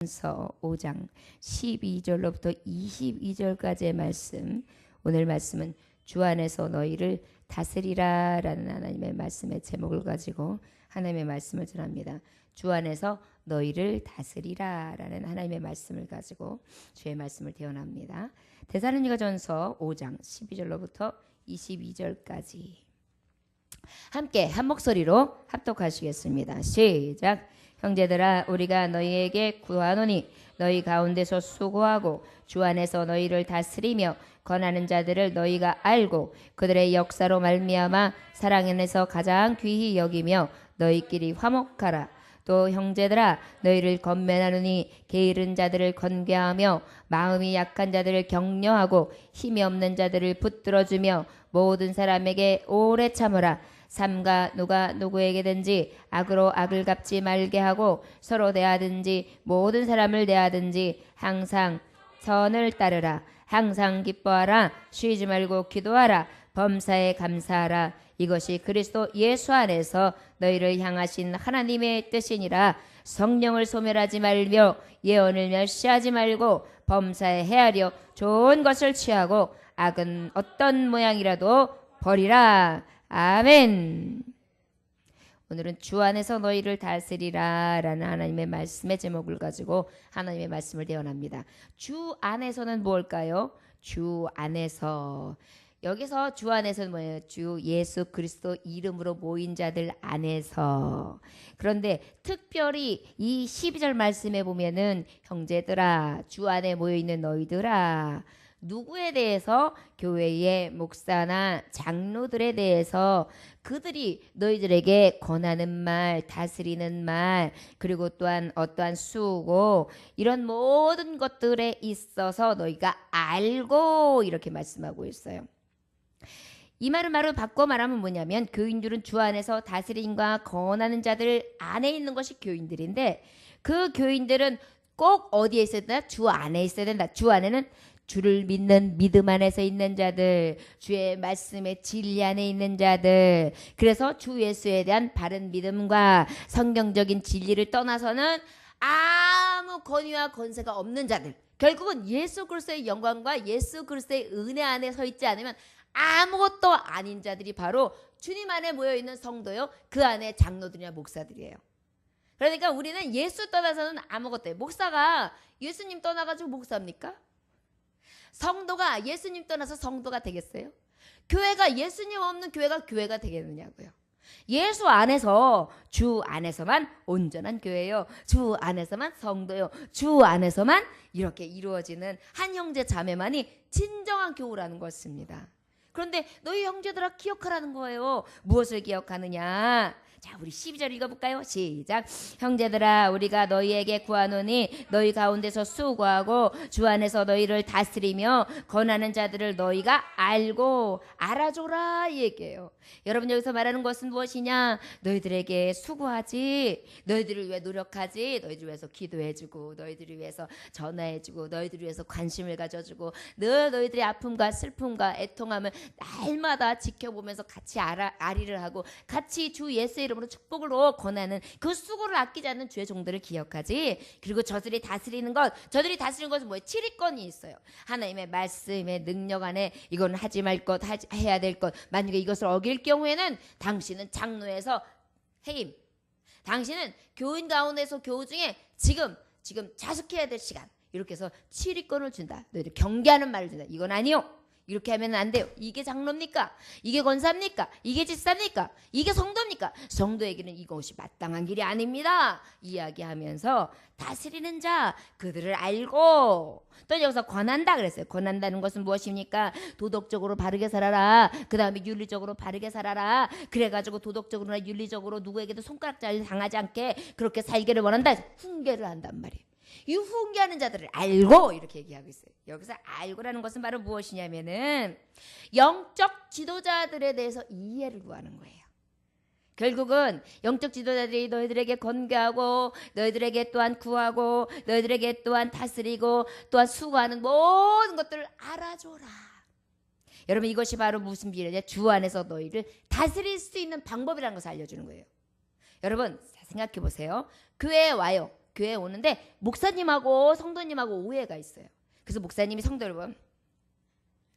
서 5장 12절로부터 22절까지의 말씀. 오늘 말씀은 주 안에서 너희를 다스리라 라는 하나님의 말씀의 제목을 가지고 하나님의 말씀을 전합니다. 주 안에서 너희를 다스리라 라는 하나님의 말씀을 가지고 주의 말씀을 대언합니다. 데살로니가전서 5장 12절로부터 22절까지 함께 한 목소리로 합독하시겠습니다. 시작. 형제들아, 우리가 너희에게 구하노니 너희 가운데서 수고하고 주 안에서 너희를 다스리며 권하는 자들을 너희가 알고 그들의 역사로 말미암아 사랑 안에서 가장 귀히 여기며 너희끼리 화목하라. 또 형제들아, 너희를 권면하노니 게으른 자들을 건개하며 마음이 약한 자들을 격려하고 힘이 없는 자들을 붙들어주며 모든 사람에게 오래 참으라. 삼가 누가 누구에게든지 악으로 악을 갚지 말게 하고 서로 대하든지 모든 사람을 대하든지 항상 선을 따르라. 항상 기뻐하라. 쉬지 말고 기도하라. 범사에 감사하라. 이것이 그리스도 예수 안에서 너희를 향하신 하나님의 뜻이니라. 성령을 소멸하지 말며 예언을 멸시하지 말고 범사에 헤아려 좋은 것을 취하고 악은 어떤 모양이라도 버리라. 아멘. 오늘은 주 안에서 너희를 다스리라 라는 하나님의 말씀의 제목을 가지고 하나님의 말씀을 대언합니다. 주 안에서는 뭘까요? 주 안에서. 여기서 주 안에서는 뭐예요? 주 예수 그리스도 이름으로 모인 자들 안에서. 그런데 특별히 이 12절 말씀에 보면은 형제들아, 주 안에 모여있는 너희들아, 누구에 대해서? 교회의 목사나 장로들에 대해서 그들이 너희들에게 권하는 말, 다스리는 말, 그리고 또한 어떠한 수고, 이런 모든 것들에 있어서 너희가 알고, 이렇게 말씀하고 있어요. 이 말은 바꿔 말하면 뭐냐면, 교인들은 주 안에서 다스림과 권하는 자들 안에 있는 것이 교인들인데, 그 교인들은 꼭 어디에 있어야 된다? 주 안에 있어야 된다. 주 안에는 주를 믿는 믿음 안에서 있는 자들, 주의 말씀의 진리 안에 있는 자들, 그래서 주 예수에 대한 바른 믿음과 성경적인 진리를 떠나서는 아무 권위와 권세가 없는 자들, 결국은 예수 그리스도의 영광과 예수 그리스도의 은혜 안에 서 있지 않으면 아무것도 아닌 자들이 바로 주님 안에 모여있는 성도요, 그 안에 장로들이나 목사들이에요. 그러니까 우리는 예수 떠나서는 아무것도 해요. 목사가 예수님 떠나가지고 목사입니까? 성도가 예수님 떠나서 성도가 되겠어요? 교회가 예수님 없는 교회가 되겠느냐고요. 예수 안에서, 주 안에서만 온전한 교회요, 주 안에서만 성도요, 주 안에서만 이렇게 이루어지는 한 형제 자매만이 진정한 교우라는 것입니다. 그런데 너희 형제들아 기억하라는 거예요. 무엇을 기억하느냐? 자, 우리 12절 읽어볼까요? 시작. 형제들아, 우리가 너희에게 구하노니 너희 가운데서 수고하고 주 안에서 너희를 다스리며 권하는 자들을 너희가 알고 알아줘라, 이 얘기예요. 여러분, 여기서 말하는 것은 무엇이냐? 너희들에게 수고하지, 너희들을 위해 노력하지, 너희들 위해서 기도해주고, 너희들을 위해서 전화해주고, 너희들을 위해서 관심을 가져주고, 늘 너희들의 아픔과 슬픔과 애통함을 날마다 지켜보면서 같이 아리를 하고 같이 주 예수의 이름으로 축복으로 권하는 그 수고를 아끼지 않는 주의 종들을 기억하지. 그리고 저들이 다스리는 것은 뭐예요? 7위권이 있어요. 하나님의 말씀의 능력 안에 이건 하지 말 것, 해야 될 것, 만약에 이것을 어길 경우에는 당신은 장로에서 해임, 당신은 교인 가운데서 교우 중에 지금 자숙해야 될 시간, 이렇게 해서 7위권을 준다. 너희들 경계하는 말을 준다. 이건 아니요, 이렇게 하면 안 돼요. 이게 장로입니까? 이게 권사입니까? 이게 집사입니까? 이게 성도입니까? 성도에게는 이것이 마땅한 길이 아닙니다. 이야기하면서 다스리는 자, 그들을 알고. 또 여기서 권한다 그랬어요. 권한다는 것은 무엇입니까? 도덕적으로 바르게 살아라. 그 다음에 윤리적으로 바르게 살아라. 그래가지고 도덕적으로나 윤리적으로 누구에게도 손가락질 당하지 않게 그렇게 살기를 원한다. 훈계를 한단 말이에요. 이 훈계하는 자들을 알고, 이렇게 얘기하고 있어요. 여기서 알고라는 것은 바로 무엇이냐면은 영적 지도자들에 대해서 이해를 구하는 거예요. 결국은 영적 지도자들이 너희들에게 권고하고, 너희들에게 또한 구하고, 너희들에게 또한 다스리고, 또한 수고하는 모든 것들을 알아줘라. 여러분, 이것이 바로 무슨 비례냐? 주 안에서 너희를 다스릴 수 있는 방법이라는 것을 알려주는 거예요. 여러분, 생각해 보세요. 교회에 와요. 교회에 오는데 목사님하고 성도님하고 오해가 있어요. 그래서 목사님이 성도를 보면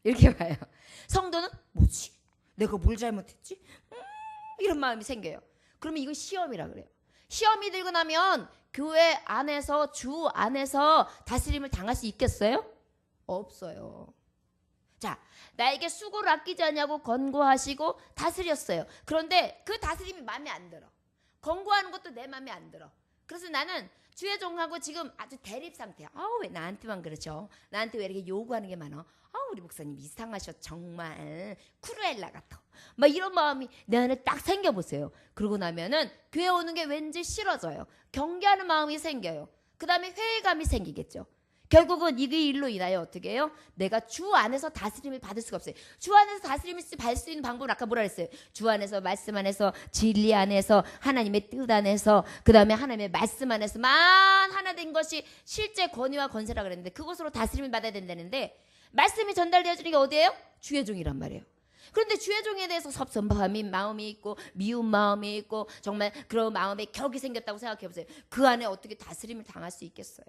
이렇게 봐요. 성도는 뭐지? 내가 뭘 잘못했지? 이런 마음이 생겨요. 그러면 이거 시험이라 그래요. 시험이 들고 나면 교회 안에서 주 안에서 다스림을 당할 수 있겠어요? 없어요. 자, 나에게 수고를 아끼지 않냐고 권고하시고 다스렸어요. 그런데 그 다스림이 마음에 안 들어. 권고하는 것도 내 마음에 안 들어. 그래서 나는 주의 종하고 지금 아주 대립 상태야. 아우 왜 나한테만 그러죠? 나한테 왜 이렇게 요구하는 게 많아? 아우 우리 목사님 이상하셔 정말 크루엘라 같아. 막 이런 마음이 내 안에 딱 생겨보세요. 그러고 나면은 교회 오는 게 왠지 싫어져요. 경계하는 마음이 생겨요. 그 다음에 회의감이 생기겠죠. 결국은 이 일로 인하여 어떻게 해요? 내가 주 안에서 다스림을 받을 수가 없어요. 주 안에서 다스림을 받을 수 있는 방법은 아까 뭐라 그랬어요? 주 안에서, 말씀 안에서, 진리 안에서, 하나님의 뜻 안에서, 그 다음에 하나님의 말씀 안에서만 하나 된 것이 실제 권위와 권세라 그랬는데 그것으로 다스림을 받아야 된다는데 말씀이 전달되어 주는 게 어디예요? 주의 종이란 말이에요. 그런데 주의 종에 대해서 섭섭함이 마음이 있고 미운 마음이 있고 정말 그런 마음에 격이 생겼다고 생각해 보세요. 그 안에 어떻게 다스림을 당할 수 있겠어요?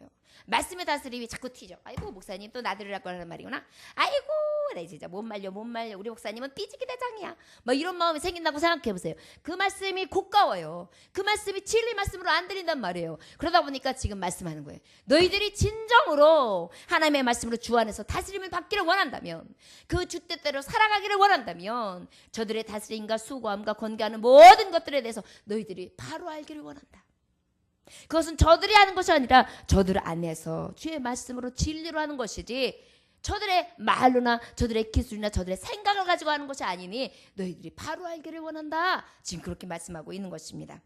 말씀의 다스림이 자꾸 튀죠. 아이고 목사님 또 나들으라고 하는 말이구나. 아이고 나 진짜 못 말려 우리 목사님은 삐지기 대장이야. 막 이런 마음이 생긴다고 생각해 보세요. 그 말씀이 고가워요. 그 말씀이 진리 말씀으로 안 들린단 말이에요. 그러다 보니까 지금 말씀하는 거예요. 너희들이 진정으로 하나님의 말씀으로 주 안에서 다스림을 받기를 원한다면, 그 주 뜻대로 살아가기를 원한다면 저들의 다스림과 수고함과 권고하는 모든 것들에 대해서 너희들이 바로 알기를 원한다. 그것은 저들이 하는 것이 아니라 저들 안에서 주의 말씀으로 진리로 하는 것이지 저들의 말로나 저들의 기술이나 저들의 생각을 가지고 하는 것이 아니니 너희들이 바로 알기를 원한다. 지금 그렇게 말씀하고 있는 것입니다.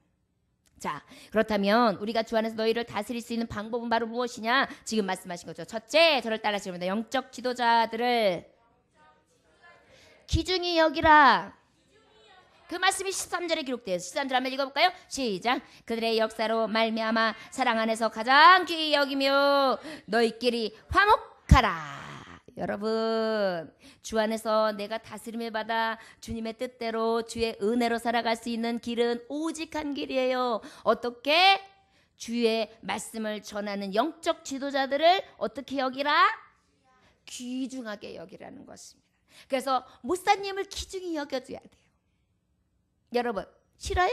자, 그렇다면 우리가 주 안에서 너희를 다스릴 수 있는 방법은 바로 무엇이냐? 지금 말씀하신 거죠. 첫째, 저를 따라하시면 영적 지도자들을 귀중히 여기라. 그 말씀이 13절에 기록되어 있어요. 13절 한번 읽어볼까요? 시작. 그들의 역사로 말미암아 사랑 안에서 가장 귀히 여기며 너희끼리 화목하라. 여러분, 주 안에서 내가 다스림을 받아 주님의 뜻대로 주의 은혜로 살아갈 수 있는 길은 오직 한 길이에요. 어떻게? 주의 말씀을 전하는 영적 지도자들을 어떻게 여기라? 귀중하게 여기라는 것입니다. 그래서 목사님을 귀중히 여겨줘야 돼요. 여러분 싫어요?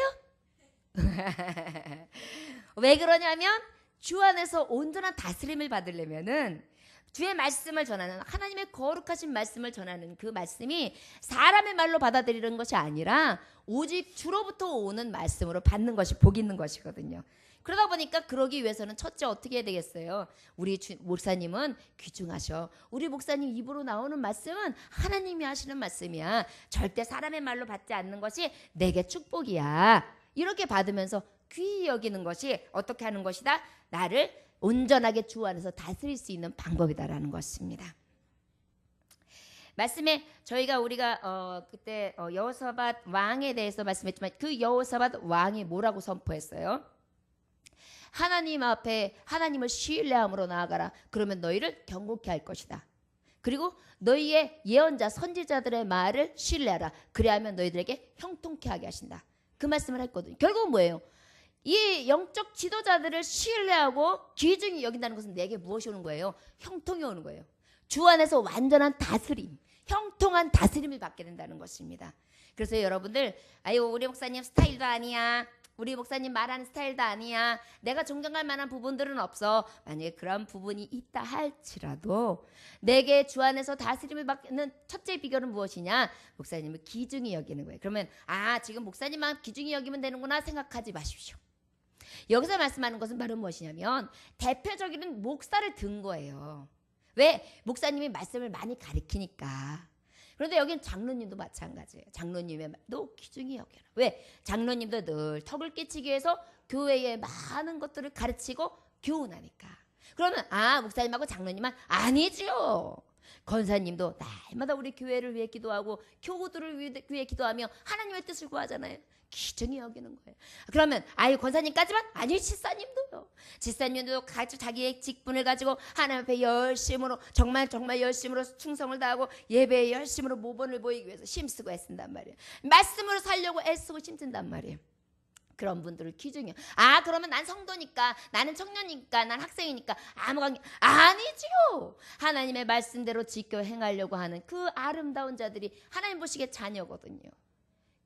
왜 그러냐면 주 안에서 온전한 다스림을 받으려면은 주의 말씀을 전하는, 하나님의 거룩하신 말씀을 전하는 그 말씀이 사람의 말로 받아들이는 것이 아니라 오직 주로부터 오는 말씀으로 받는 것이 복 있는 것이거든요. 그러다 보니까 그러기 위해서는 첫째 어떻게 해야 되겠어요? 우리 목사님은 귀중하셔. 우리 목사님 입으로 나오는 말씀은 하나님이 하시는 말씀이야. 절대 사람의 말로 받지 않는 것이 내게 축복이야. 이렇게 받으면서 귀히 여기는 것이 어떻게 하는 것이다? 나를 온전하게 주 안에서 다스릴 수 있는 방법이다라는 것입니다. 말씀에 우리가 그때 여호사밧 왕에 대해서 말씀했지만 그 여호사밧 왕이 뭐라고 선포했어요? 하나님 앞에 하나님을 신뢰함으로 나아가라. 그러면 너희를 경고케 할 것이다. 그리고 너희의 예언자 선지자들의 말을 신뢰하라. 그래야면 너희들에게 형통케 하게 하신다. 그 말씀을 했거든요. 결국은 뭐예요? 이 영적 지도자들을 신뢰하고 귀중히 여긴다는 것은 내게 무엇이 오는 거예요? 형통이 오는 거예요. 주 안에서 완전한 다스림, 형통한 다스림을 받게 된다는 것입니다. 그래서 여러분들, 아유 우리 목사님 스타일도 아니야, 우리 목사님 말하는 스타일도 아니야, 내가 존경할 만한 부분들은 없어. 만약에 그런 부분이 있다 할지라도 내게 주 안에서 다스림을 받는 첫째 비결은 무엇이냐? 목사님을 귀중히 여기는 거예요. 그러면 지금 목사님만 귀중히 여기면 되는구나 생각하지 마십시오. 여기서 말씀하는 것은 바로 무엇이냐면 대표적인 목사를 든 거예요. 왜? 목사님이 말씀을 많이 가르치니까. 그런데 여기는 장로님도 마찬가지예요. 장로님의 말도 귀중히 여겨라. 왜? 장로님도 늘 턱을 끼치기 위해서 교회의 많은 것들을 가르치고 교훈하니까. 그러면 목사님하고 장로님만 아니죠. 권사님도 날마다 우리 교회를 위해 기도하고 교우들을 위해 기도하며 하나님의 뜻을 구하잖아요. 귀중히 여기는 거예요. 그러면 권사님까지만? 아니, 집사님도요. 집사님도 자기의 직분을 가지고 하나님 앞에 열심으로 정말 열심으로 충성을 다하고 예배에 열심으로 모범을 보이기 위해서 힘쓰고 애쓴단 말이에요. 말씀으로 살려고 애쓰고 힘쓴단 말이에요. 그런 분들을 기준이요. 그러면 난 성도니까, 나는 청년이니까, 난 학생이니까 아무 관계 아니지요. 하나님의 말씀대로 지켜 행하려고 하는 그 아름다운 자들이 하나님 보시기에 자녀거든요.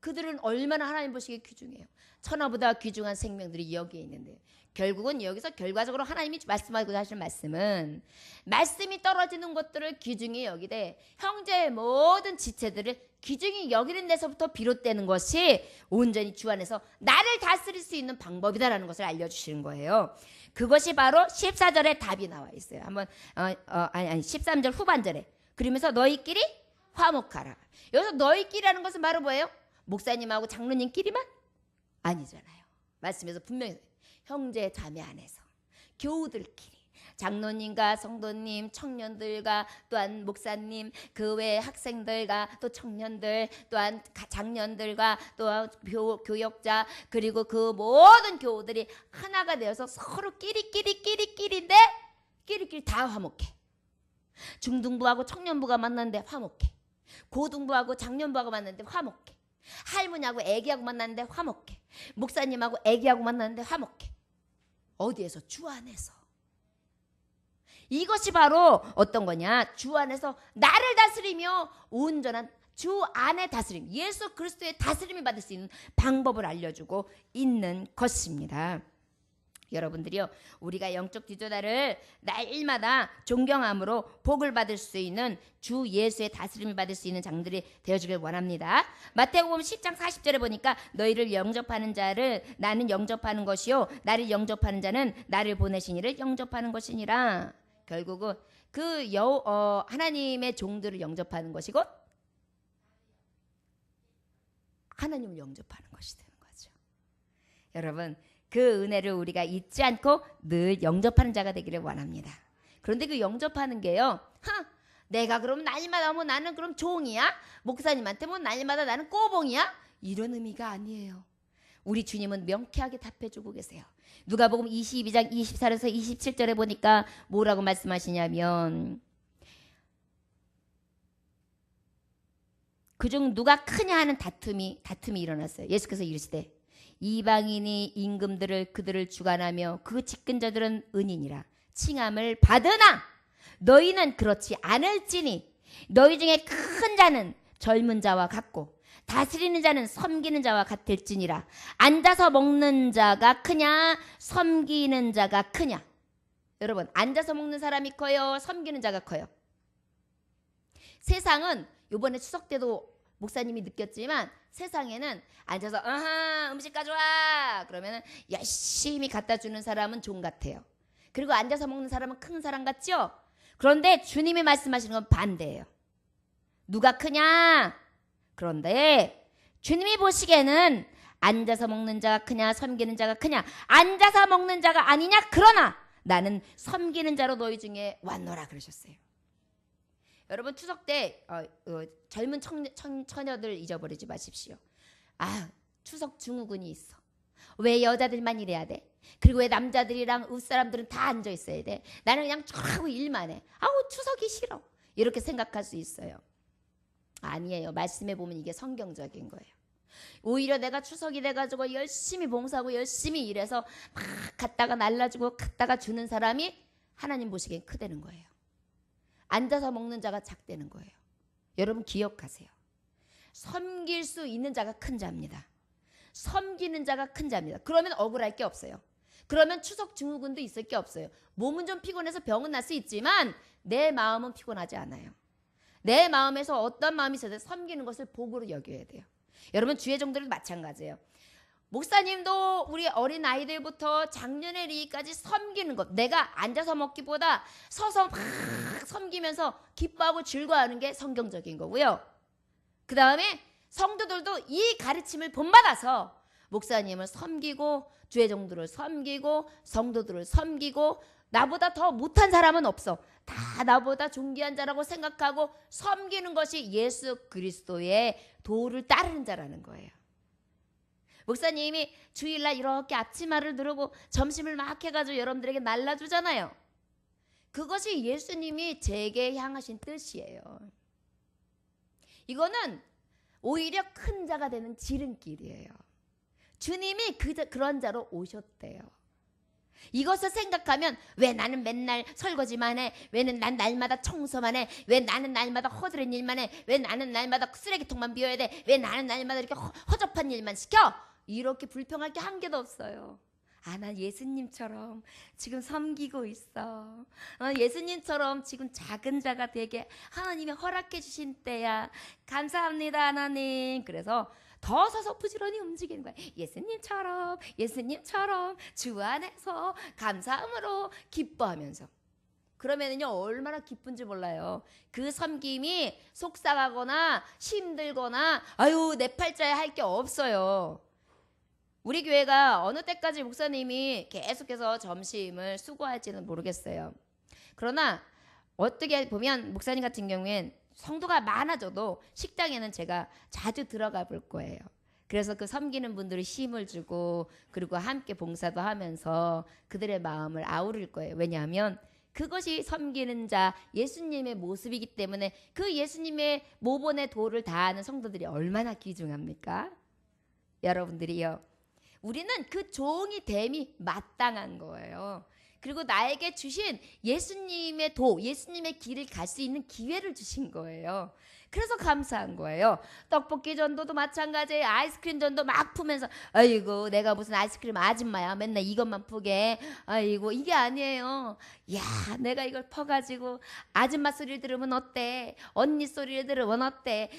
그들은 얼마나 하나님 보시기에 귀중해요. 천하보다 귀중한 생명들이 여기에 있는데, 결국은 여기서 결과적으로 하나님이 말씀하고 하시는 말씀은 말씀이 떨어지는 것들을 귀중히 여기되 형제의 모든 지체들을 귀중히 여기는 데서부터 비롯되는 것이 온전히 주 안에서 나를 다스릴 수 있는 방법이다라는 것을 알려주시는 거예요. 그것이 바로 14절에 답이 나와 있어요. 한번 13절 후반절에 그러면서 너희끼리 화목하라. 여기서 너희끼리라는 것은 바로 뭐예요? 목사님하고 장로님끼리만? 아니잖아요. 말씀에서 분명히 형제 자매 안에서 교우들끼리 장로님과 성도님, 청년들과 또한 목사님, 그 외 학생들과 또 청년들, 또한 장년들과 또 교역자, 그리고 그 모든 교우들이 하나가 되어서 서로 끼리끼리인데 끼리끼리 다 화목해. 중등부하고 청년부가 만났는데 화목해. 고등부하고 장년부하고 만났는데 화목해. 할머니하고 애기하고 만났는데 화목해. 목사님하고 애기하고 만났는데 화목해. 어디에서? 주 안에서. 이것이 바로 어떤 거냐? 주 안에서 나를 다스리며 온전한 주 안의 다스림, 예수 그리스도의 다스림을 받을 수 있는 방법을 알려주고 있는 것입니다. 여러분들이요, 우리가 영적 지도자를 날마다 존경함으로 복을 받을 수 있는 주 예수의 다스림을 받을 수 있는 장들이 되어주길 원합니다. 마태복음 10장 40절에 보니까 너희를 영접하는 자를 나는 영접하는 것이요 나를 영접하는 자는 나를 보내신 이를 영접하는 것이니라. 결국은 그 하나님의 종들을 영접하는 것이 곧 하나님을 영접하는 것이 되는 거죠. 여러분, 그 은혜를 우리가 잊지 않고 늘 영접하는 자가 되기를 원합니다. 그런데 그 영접하는 게요, 내가 그럼 날마다 뭐 나는 그럼 종이야? 목사님한테 뭐 날마다 나는 꼬봉이야? 이런 의미가 아니에요. 우리 주님은 명쾌하게 답해주고 계세요. 누가복음 22장 24절에서 27절에 보니까 뭐라고 말씀하시냐면 그중 누가 크냐 하는 다툼이 일어났어요. 예수께서 이르시되 이방인이 임금들을 그들을 주관하며 그 직근자들은 은인이라 칭함을 받으나 너희는 그렇지 않을지니 너희 중에 큰 자는 젊은 자와 같고 다스리는 자는 섬기는 자와 같을지니라. 앉아서 먹는 자가 크냐 섬기는 자가 크냐? 여러분, 앉아서 먹는 사람이 커요 섬기는 자가 커요? 세상은 이번에 추석 때도 목사님이 느꼈지만 세상에는 앉아서 음식 가져와 그러면 열심히 갖다 주는 사람은 종 같아요. 그리고 앉아서 먹는 사람은 큰 사람 같죠? 그런데 주님이 말씀하시는 건 반대예요. 누가 크냐? 그런데 주님이 보시기에는 앉아서 먹는 자가 크냐 섬기는 자가 크냐? 앉아서 먹는 자가 아니냐? 그러나 나는 섬기는 자로 너희 중에 왔노라 그러셨어요. 여러분, 추석 때 젊은 처녀들 잊어버리지 마십시오. 추석 증후군이 있어. 왜 여자들만 일해야 돼? 그리고 왜 남자들이랑 윗사람들은 다 앉아 있어야 돼? 나는 그냥 쫙 일만 해. 추석이 싫어. 이렇게 생각할 수 있어요. 아니에요. 말씀에 보면 이게 성경적인 거예요. 오히려 내가 추석이 돼가지고 열심히 봉사하고 열심히 일해서 막 갖다가 날라주고 갖다가 주는 사람이 하나님 보시기엔 크다는 거예요. 앉아서 먹는 자가 작다는 거예요. 여러분 기억하세요. 섬길 수 있는 자가 큰 자입니다. 섬기는 자가 큰 자입니다. 그러면 억울할 게 없어요. 그러면 추석 증후군도 있을 게 없어요. 몸은 좀 피곤해서 병은 날 수 있지만 내 마음은 피곤하지 않아요. 내 마음에서 어떤 마음이 있어도 섬기는 것을 복으로 여겨야 돼요. 여러분, 주의 종들도 마찬가지예요. 목사님도 우리 어린 아이들부터 장년의 리까지 섬기는 것, 내가 앉아서 먹기보다 서서 막 섬기면서 기뻐하고 즐거워하는 게 성경적인 거고요. 그 다음에 성도들도 이 가르침을 본받아서 목사님을 섬기고 주의 종들을 섬기고 성도들을 섬기고 나보다 더 못한 사람은 없어. 다 나보다 존귀한 자라고 생각하고 섬기는 것이 예수 그리스도의 도를 따르는 자라는 거예요. 목사님이 주일날 이렇게 앞치마를 두르고 점심을 막 해가지고 여러분들에게 날라주잖아요. 그것이 예수님이 제게 향하신 뜻이에요. 이거는 오히려 큰 자가 되는 지름길이에요. 주님이 그런 자로 오셨대요. 이것을 생각하면 왜 나는 맨날 설거지만 해? 왜 난 날마다 청소만 해? 왜 나는 날마다 허드렛 일만 해? 왜 나는 날마다 쓰레기통만 비워야 돼? 왜 나는 날마다 이렇게 허접한 일만 시켜? 이렇게 불평할 게 한 개도 없어요. 난 예수님처럼 지금 섬기고 있어. 예수님처럼 지금 작은 자가 되게 하나님이 허락해 주신 때야. 감사합니다 하나님. 그래서 더 서서 부지런히 움직이는 거야. 예수님처럼 주 안에서 감사함으로 기뻐하면서. 그러면은요 얼마나 기쁜지 몰라요. 그 섬김이 속상하거나 힘들거나 아유 내 팔자에 할 게 없어요. 우리 교회가 어느 때까지 목사님이 계속해서 점심을 수고할지는 모르겠어요. 그러나 어떻게 보면 목사님 같은 경우엔 성도가 많아져도 식당에는 제가 자주 들어가 볼 거예요. 그래서 그 섬기는 분들이 힘을 주고 그리고 함께 봉사도 하면서 그들의 마음을 아우를 거예요. 왜냐하면 그것이 섬기는 자 예수님의 모습이기 때문에 그 예수님의 모본의 도를 다하는 성도들이 얼마나 귀중합니까? 여러분들이요. 우리는 그 종이 됨이 마땅한 거예요. 그리고 나에게 주신 예수님의 예수님의 길을 갈 수 있는 기회를 주신 거예요. 그래서 감사한 거예요. 떡볶이 전도도 마찬가지예요. 아이스크림 전도 막 푸면서 아이고 내가 무슨 아이스크림 아줌마야. 맨날 이것만 푸게. 아이고 이게 아니에요. 야 내가 이걸 퍼가지고 아줌마 소리를 들으면 어때? 언니 소리를 들으면 어때?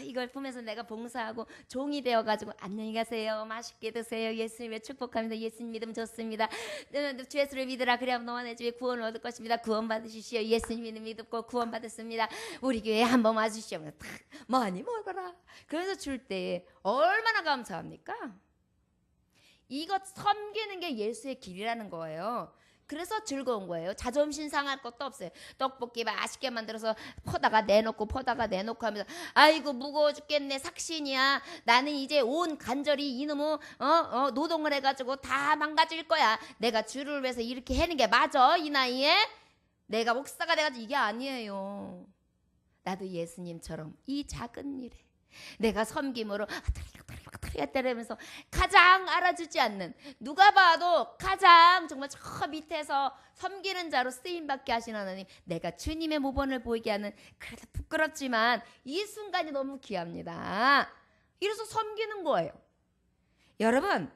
이걸 푸면서 내가 봉사하고 종이 되어가지고 안녕히 가세요. 맛있게 드세요. 예수님의 축복합니다. 예수님 믿음 좋습니다. 주 예수를 믿으라. 그래야 너와 내 집에 구원을 얻을 것입니다. 구원 받으십시오. 예수님 믿고 구원 받았습니다. 우리 교회에 한번 와주십시오. 많이 먹어라. 그래서 줄 때 얼마나 감사합니까? 이것 섬기는 게 예수의 길이라는 거예요. 그래서 즐거운 거예요. 자존심 상할 것도 없어요. 떡볶이 맛있게 만들어서 퍼다가 내놓고 하면서 아이고 무거워 죽겠네 삭신이야. 나는 이제 온 간절히 이놈의 노동을 해가지고 다 망가질 거야. 내가 주를 위해서 이렇게 하는 게 맞아 이 나이에? 내가 목사가 돼가지고 이게 아니에요. 나도 예수님처럼 이 작은 일에 내가 섬김으로 때리면서 가장 알아주지 않는 누가 봐도 가장 정말 저 밑에서 섬기는 자로 쓰임받게 하신 하나님, 내가 주님의 모본을 보이게 하는, 그래도 부끄럽지만 이 순간이 너무 귀합니다. 이래서 섬기는 거예요. 여러분,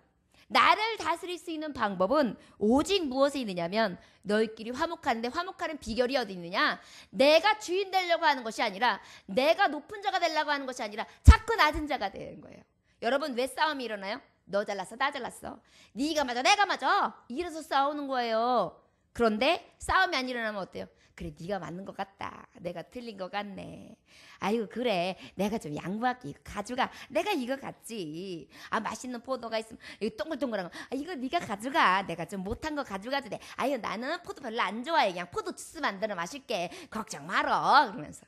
나를 다스릴 수 있는 방법은 오직 무엇에 있느냐면 너희끼리 화목하는데, 화목하는 비결이 어디 있느냐? 내가 주인 되려고 하는 것이 아니라, 내가 높은 자가 되려고 하는 것이 아니라 자꾸 낮은 자가 되는 거예요. 여러분, 왜 싸움이 일어나요? 너 잘났어, 나 잘났어, 네가 맞아, 내가 맞아, 이래서 싸우는 거예요. 그런데 싸움이 안 일어나면 어때요? 그래, 네가 맞는 것 같다, 내가 틀린 것 같네, 아이고 그래 내가 좀 양보할게, 이거 가져가, 내가 이거 갖지, 맛있는 포도가 있으면 이거 동글동글한 거, 이거 네가 가져가, 내가 좀 못한 거 가져가도 돼, 아유 나는 포도 별로 안 좋아해, 그냥 포도 주스 만들어 마실게, 걱정 말어. 그러면서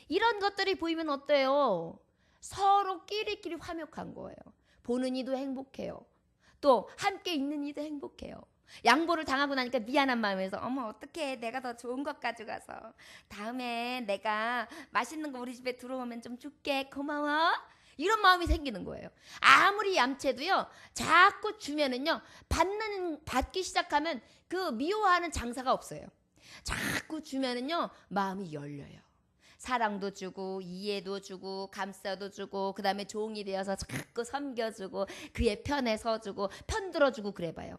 이런 것들이 보이면 어때요? 서로 끼리끼리 화목한 거예요. 보는 이도 행복해요. 또 함께 있는 이도 행복해요. 양보를 당하고 나니까 미안한 마음에서 어머 어떡해, 내가 더 좋은 것 가져가서 다음에 내가 맛있는 거 우리 집에 들어오면 좀 줄게, 고마워, 이런 마음이 생기는 거예요. 아무리 얌체도요, 자꾸 주면은요, 받기 시작하면 그 미워하는 장사가 없어요. 자꾸 주면은요, 마음이 열려요. 사랑도 주고 이해도 주고 감싸도 주고, 그 다음에 종이 되어서 자꾸 섬겨주고 그의 편에 서주고 편 들어주고 그래봐요.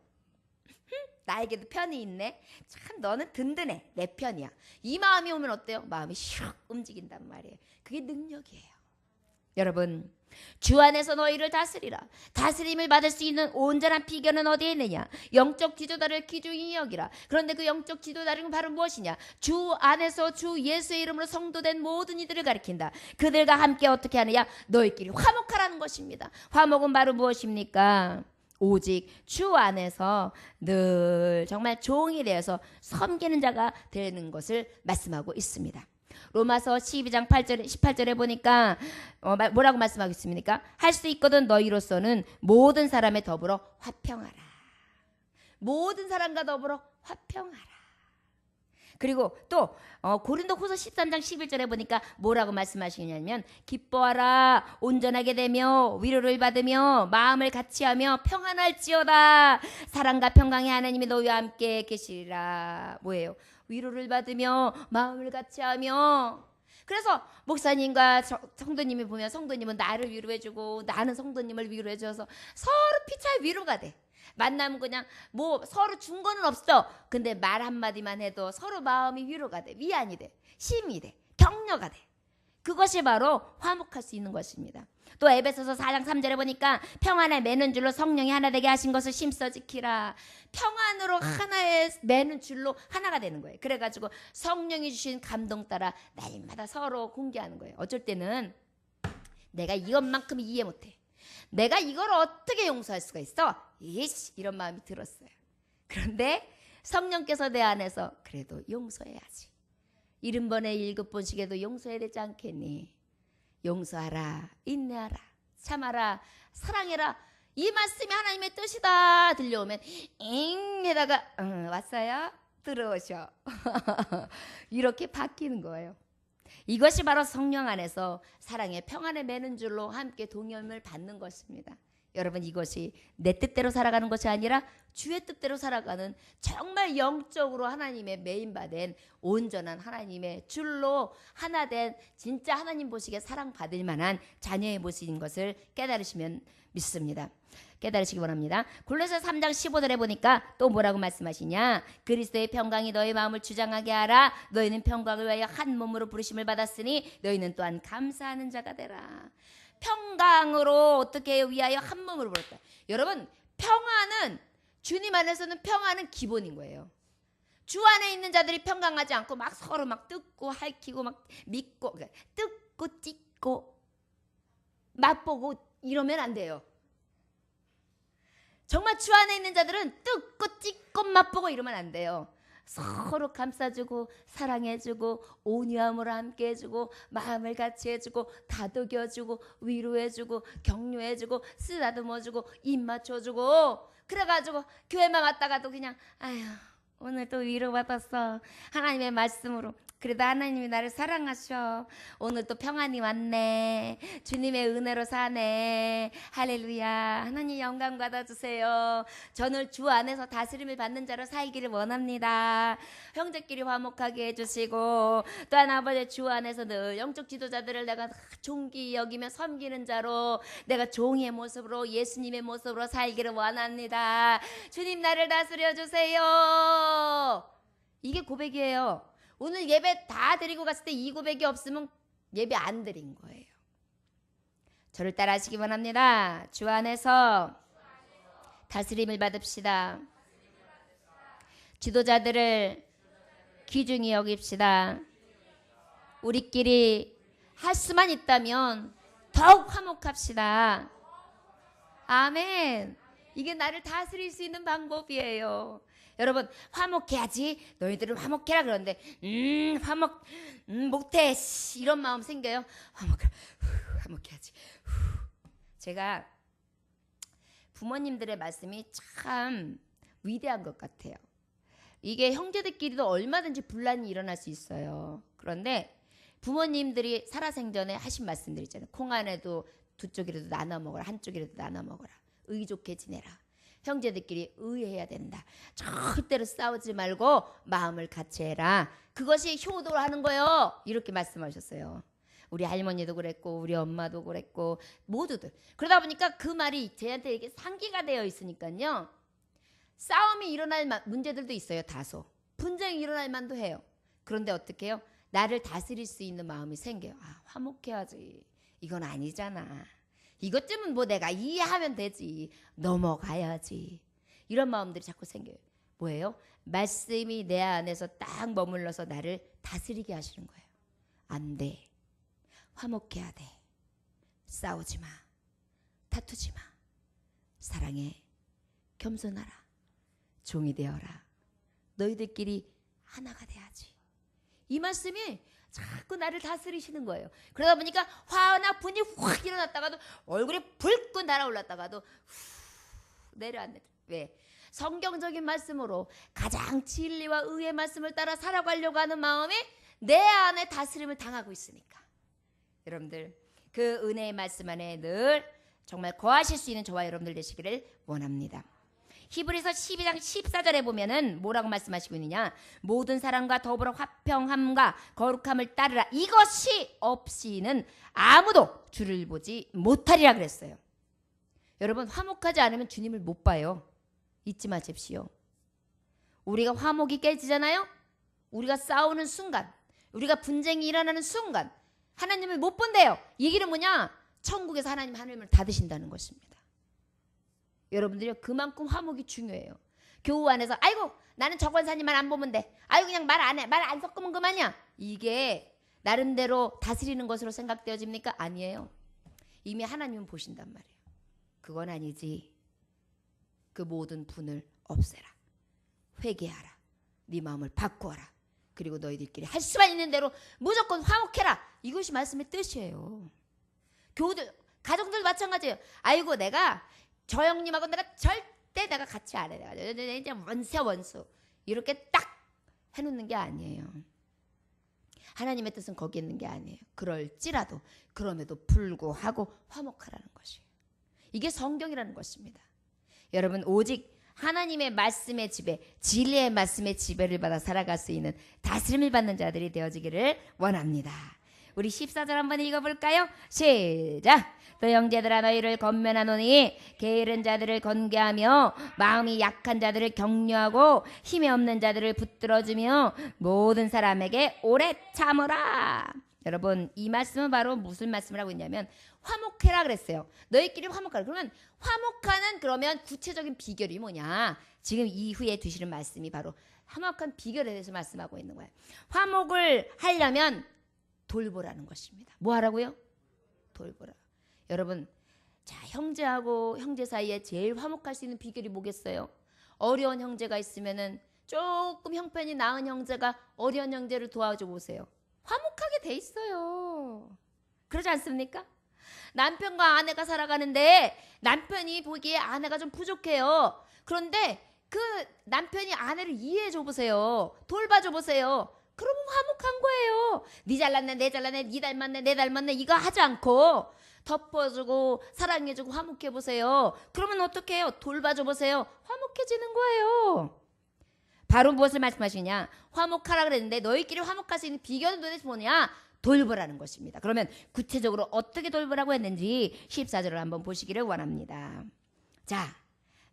나에게도 편이 있네, 참 너는 든든해, 내 편이야, 이 마음이 오면 어때요? 마음이 슉 움직인단 말이에요. 그게 능력이에요. 여러분, 주 안에서 너희를 다스리라. 다스림을 받을 수 있는 온전한 비결은 어디에 있느냐? 영적 지도자를 귀중히 여기라. 그런데 그 영적 지도자는 바로 무엇이냐? 주 안에서 주 예수의 이름으로 성도된 모든 이들을 가리킨다. 그들과 함께 어떻게 하느냐? 너희끼리 화목하라는 것입니다. 화목은 바로 무엇입니까? 오직 주 안에서 늘 정말 종이 되어서 섬기는 자가 되는 것을 말씀하고 있습니다. 로마서 12장 18절에 보니까 뭐라고 말씀하고 있습니까? 할 수 있거든 너희로서는 모든 사람에 더불어 화평하라. 모든 사람과 더불어 화평하라. 그리고 또 고린도후서 13장 11절에 보니까 뭐라고 말씀하시냐면 기뻐하라 온전하게 되며 위로를 받으며 마음을 같이하며 평안할지어다 사랑과 평강의 하나님이 너희와 함께 계시리라. 뭐예요? 위로를 받으며 마음을 같이하며. 그래서 목사님과 성도님이 보면 성도님은 나를 위로해주고 나는 성도님을 위로해줘서 서로 피차의 위로가 돼. 만나면 그냥 뭐 서로 준 거는 없어. 근데 말 한마디만 해도 서로 마음이 위로가 돼. 위안이 돼. 힘이 돼. 격려가 돼. 그것이 바로 화목할 수 있는 것입니다. 또 에베소서 4장 3절에 보니까 평안에 매는 줄로 성령이 하나 되게 하신 것을 힘써 지키라. 평안으로 하나에 매는 줄로 하나가 되는 거예요. 그래가지고 성령이 주신 감동 따라 날마다 서로 공개하는 거예요. 어쩔 때는 내가 이것만큼 이해 못해. 내가 이걸 어떻게 용서할 수가 있어? 이씨, 이런 마음이 들었어요. 그런데 성령께서 내 안에서 그래도 용서해야지. 70번에 7번씩에도 용서해야 되지 않겠니? 용서하라, 인내하라, 참아라, 사랑해라. 이 말씀이 하나님의 뜻이다 들려오면 잉 해다가 왔어요? 들어오셔. 이렇게 바뀌는 거예요. 이것이 바로 성령 안에서 사랑의 평안에 매는 줄로 함께 동역을 받는 것입니다. 여러분 이것이 내 뜻대로 살아가는 것이 아니라 주의 뜻대로 살아가는 정말 영적으로 하나님의 메인받은 온전한 하나님의 줄로 하나 된 진짜 하나님 보시기에 사랑받을 만한 자녀의 모습인 것을 깨달으시면 믿습니다. 깨달으시기 원합니다. 골로새 3장 15절에 보니까 또 뭐라고 말씀하시냐? 그리스도의 평강이 너희 마음을 주장하게 하라. 너희는 평강을 위하여 한 몸으로 부르심을 받았으니 너희는 또한 감사하는 자가 되라. 평강으로 어떻게 위하여 한 몸으로 부르다. 여러분 평안은 주님 안에서는 평안은 기본인 거예요. 주 안에 있는 자들이 평강하지 않고 막 서로 막 뜯고 핥히고 막 믿고 뜯고 찢고 맛보고 이러면 안 돼요. 정말 주 안에 있는 자들은 뜯고 찢고 맛보고 이러면 안 돼요. 서로 감싸주고 사랑해주고 온유함으로 함께 해주고 마음을 같이 해주고 다독여주고 위로해주고 격려해주고 쓰다듬어주고 입 맞춰주고 그래가지고 교회만 왔다가도 그냥 아휴 오늘 또 위로받았어. 하나님의 말씀으로 그래도 하나님이 나를 사랑하셔. 오늘 또 평안이 왔네. 주님의 은혜로 사네. 할렐루야. 하나님 영광 받아주세요. 저는 주 안에서 다스림을 받는 자로 살기를 원합니다. 형제끼리 화목하게 해주시고 또한 아버지 주 안에서 늘 영적 지도자들을 내가 존귀 여기며 섬기는 자로 내가 종의 모습으로 예수님의 모습으로 살기를 원합니다. 주님 나를 다스려 주세요. 이게 고백이에요. 오늘 예배 다 드리고 갔을 때 이 고백이 없으면 예배 안 드린 거예요. 저를 따라 하시기 원합니다. 주 안에서 다스림을 받읍시다. 지도자들을 귀중히 여깁시다. 우리끼리 할 수만 있다면 더욱 화목합시다. 아멘. 이게 나를 다스릴 수 있는 방법이에요. 여러분 화목해야지. 너희들은 화목해라 그러는데 화목 못해 이런 마음 생겨요. 화목해야지. 제가 부모님들의 말씀이 참 위대한 것 같아요. 이게 형제들끼리도 얼마든지 분란이 일어날 수 있어요. 그런데 부모님들이 살아생전에 하신 말씀들 있잖아요. 콩 안에도 두 쪽이라도 나눠 먹어라. 한 쪽이라도 나눠 먹어라. 의좋게 지내라. 형제들끼리 의해야 된다. 절대로 싸우지 말고 마음을 같이 해라. 그것이 효도를 하는 거예요. 이렇게 말씀하셨어요. 우리 할머니도 그랬고 우리 엄마도 그랬고 모두들. 그러다 보니까 그 말이 저한테 이게 상기가 되어 있으니까요. 싸움이 일어날 문제들도 있어요. 다소. 분쟁이 일어날 만도 해요. 그런데 어떻게 해요? 나를 다스릴 수 있는 마음이 생겨요. 아, 화목해야지. 이건 아니잖아. 이것쯤은 뭐 내가 이해하면 되지. 넘어가야지. 이런 마음들이 자꾸 생겨요. 뭐예요? 말씀이 내 안에서 딱 머물러서 나를 다스리게 하시는 거예요. 안 돼. 화목해야 돼. 싸우지 마. 다투지 마. 사랑해. 겸손하라. 종이 되어라. 너희들끼리 하나가 돼야지. 이 말씀이 자꾸 나를 다스리시는 거예요. 그러다 보니까 화나 분이 확 일어났다가도 얼굴이 불끈 달아올랐다가도 후 내려앉는. 왜? 성경적인 말씀으로 가장 진리와 의의 말씀을 따라 살아가려고 하는 마음이 내 안에 다스림을 당하고 있으니까 여러분들 그 은혜의 말씀 안에 늘 정말 거하실 수 있는 저와 여러분들 되시기를 원합니다. 히브리서 12장 14절에 보면은 뭐라고 말씀하시고 있느냐, 모든 사람과 더불어 화평함과 거룩함을 따르라. 이것이 없이는 아무도 주를 보지 못하리라 그랬어요. 여러분, 화목하지 않으면 주님을 못 봐요. 잊지 마십시오. 우리가 화목이 깨지잖아요. 우리가 싸우는 순간, 우리가 분쟁이 일어나는 순간 하나님을 못 본대요. 이 얘기는 뭐냐, 천국에서 하나님을 닫으신다는 것입니다. 여러분들이 그만큼 화목이 중요해요. 교우 안에서 아이고 나는 저 권사님만 안 보면 돼, 아이고 그냥 말 안 해, 말 안 섞으면 그만이야, 이게 나름대로 다스리는 것으로 생각되어집니까? 아니에요. 이미 하나님은 보신단 말이에요. 그건 아니지. 그 모든 분을 없애라, 회개하라, 네 마음을 바꾸어라, 그리고 너희들끼리 할 수만 있는 대로 무조건 화목해라. 이것이 말씀의 뜻이에요. 교우들, 가정들도 마찬가지예요. 아이고 내가 저 형님하고 내가 절대 내가 같이 안 해, 내가 이제 원수 이렇게 딱 해놓는 게 아니에요. 하나님의 뜻은 거기 있는 게 아니에요. 그럴지라도 그럼에도 불구하고 화목하라는 것이에요. 이게 성경이라는 것입니다. 여러분, 오직 하나님의 말씀의 지배, 진리의 말씀의 지배를 받아 살아갈 수 있는 다스림을 받는 자들이 되어지기를 원합니다. 우리 14절 한번 읽어볼까요? 시작! 또 형제들아 너희를 권면하노니 게으른 자들을 건개하며 마음이 약한 자들을 격려하고 힘이 없는 자들을 붙들어주며 모든 사람에게 오래 참으라. 여러분, 이 말씀은 바로 무슨 말씀을 하고 있냐면 화목해라 그랬어요. 너희끼리 화목하라. 그러면 화목하는 그러면 구체적인 비결이 뭐냐, 지금 이후에 두시는 말씀이 바로 화목한 비결에 대해서 말씀하고 있는 거예요. 화목을 하려면 돌보라는 것입니다. 뭐 하라고요? 돌보라. 여러분, 자, 형제하고 형제 사이에 제일 화목할 수 있는 비결이 뭐겠어요? 어려운 형제가 있으면은 조금 형편이 나은 형제가 어려운 형제를 도와줘 보세요. 화목하게 돼 있어요. 그러지 않습니까? 남편과 아내가 살아가는데 남편이 보기에 아내가 좀 부족해요. 그런데 그 남편이 아내를 이해해 줘 보세요. 돌봐줘 보세요. 그러면 화목한 거예요. 네 잘났네, 내 잘났네, 네 닮았네, 내 닮았네, 이거 하지 않고 덮어주고 사랑해주고 화목해보세요. 그러면 어떻게 해요? 돌봐줘 보세요. 화목해지는 거예요. 바로 무엇을 말씀하시냐, 화목하라 그랬는데 너희끼리 화목할 수 있는 비결은 도대체 뭐냐? 돌보라는 것입니다. 그러면 구체적으로 어떻게 돌보라고 했는지 14절을 한번 보시기를 원합니다. 자,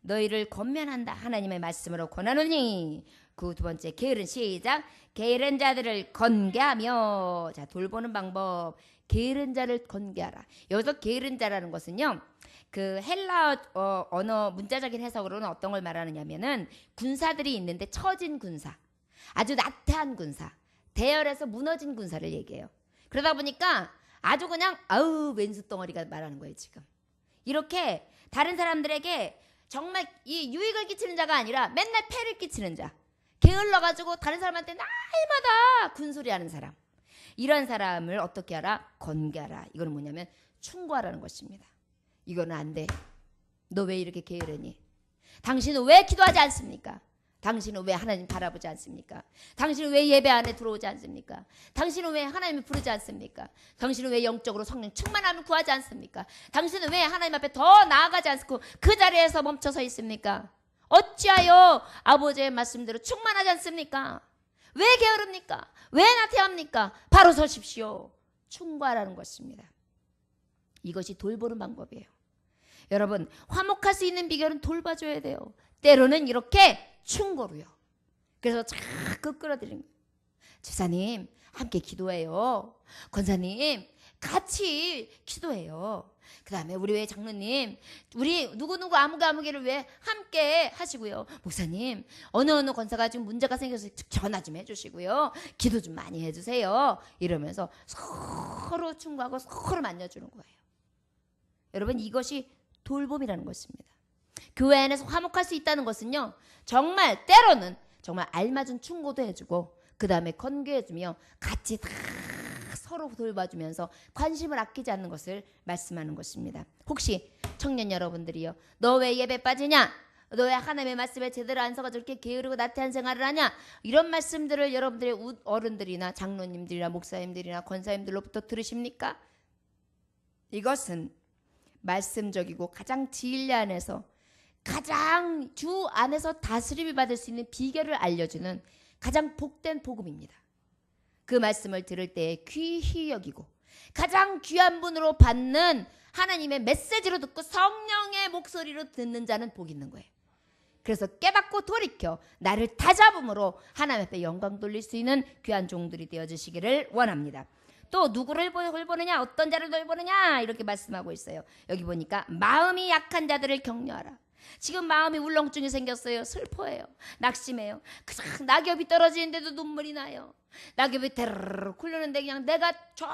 너희를 권면한다, 하나님의 말씀으로 권하노니. 그 두 번째, 게으른, 시작. 게으른 자들을 건개하며. 자, 돌보는 방법, 게으른 자를 건개하라. 여기서 게으른 자라는 것은요, 그 헬라 언어 문자적인 해석으로는 어떤 걸 말하느냐면은 군사들이 있는데 처진 군사, 아주 나태한 군사, 대열에서 무너진 군사를 얘기해요. 그러다 보니까 아주 그냥 아우 왼수 덩어리가 말하는 거예요. 지금 이렇게 다른 사람들에게 정말 이 유익을 끼치는 자가 아니라 맨날 폐를 끼치는 자, 게을러가지고 다른 사람한테 날마다 군소리하는 사람, 이런 사람을 어떻게 하라? 건개하라. 이거는 뭐냐면 충고하라는 것입니다. 이거는 안 돼. 너 왜 이렇게 게으르니? 당신은 왜 기도하지 않습니까? 당신은 왜 하나님 바라보지 않습니까? 당신은 왜 예배 안에 들어오지 않습니까? 당신은 왜 하나님을 부르지 않습니까? 당신은 왜 영적으로 성령 충만함을 구하지 않습니까? 당신은 왜 하나님 앞에 더 나아가지 않고 그 자리에서 멈춰서 있습니까? 어찌하여 아버지의 말씀대로 충만하지 않습니까? 왜 게으릅니까? 왜 나태합니까? 바로 서십시오. 충고하라는 것입니다. 이것이 돌보는 방법이에요. 여러분, 화목할 수 있는 비결은 돌봐줘야 돼요. 때로는 이렇게 충고로요. 그래서 자꾸 끌어들이는 거예요. 집사님 함께 기도해요. 권사님 같이 기도해요. 그 다음에 우리 왜 장로님, 우리 누구누구 아무개를 왜 함께 하시고요. 목사님 어느 권사가 지금 문제가 생겨서 전화 좀 해주시고요. 기도 좀 많이 해주세요. 이러면서 서로 충고하고 서로 만져주는 거예요. 여러분, 이것이 돌봄이라는 것입니다. 교회 안에서 화목할 수 있다는 것은요, 정말 때로는 정말 알맞은 충고도 해주고 그 다음에 건교해주며 같이 다 서로 돌봐주면서 관심을 아끼지 않는 것을 말씀하는 것입니다. 혹시 청년 여러분들이요, 너 왜 예배 빠지냐? 너 왜 하나님의 말씀에 제대로 안 서가지고 이렇게 게으르고 나태한 생활을 하냐? 이런 말씀들을 여러분들의 어른들이나 장로님들이나 목사님들이나 권사님들로부터 들으십니까? 이것은 말씀적이고 가장 진리 안에서 가장 주 안에서 다스림을 받을 수 있는 비결을 알려주는 가장 복된 복음입니다. 그 말씀을 들을 때 귀히 여기고 가장 귀한 분으로 받는 하나님의 메시지로 듣고 성령의 목소리로 듣는 자는 복이 있는 거예요. 그래서 깨닫고 돌이켜 나를 다잡음으로 하나님 앞에 영광 돌릴 수 있는 귀한 종들이 되어주시기를 원합니다. 또 누구를 돌보느냐, 어떤 자를 돌보느냐 이렇게 말씀하고 있어요. 여기 보니까 마음이 약한 자들을 격려하라. 지금 마음이 울렁증이 생겼어요. 슬퍼해요. 낙심해요. 그냥 낙엽이 떨어지는데도 눈물이 나요. 낙엽이 데르르 굴르는데 그냥 내가 저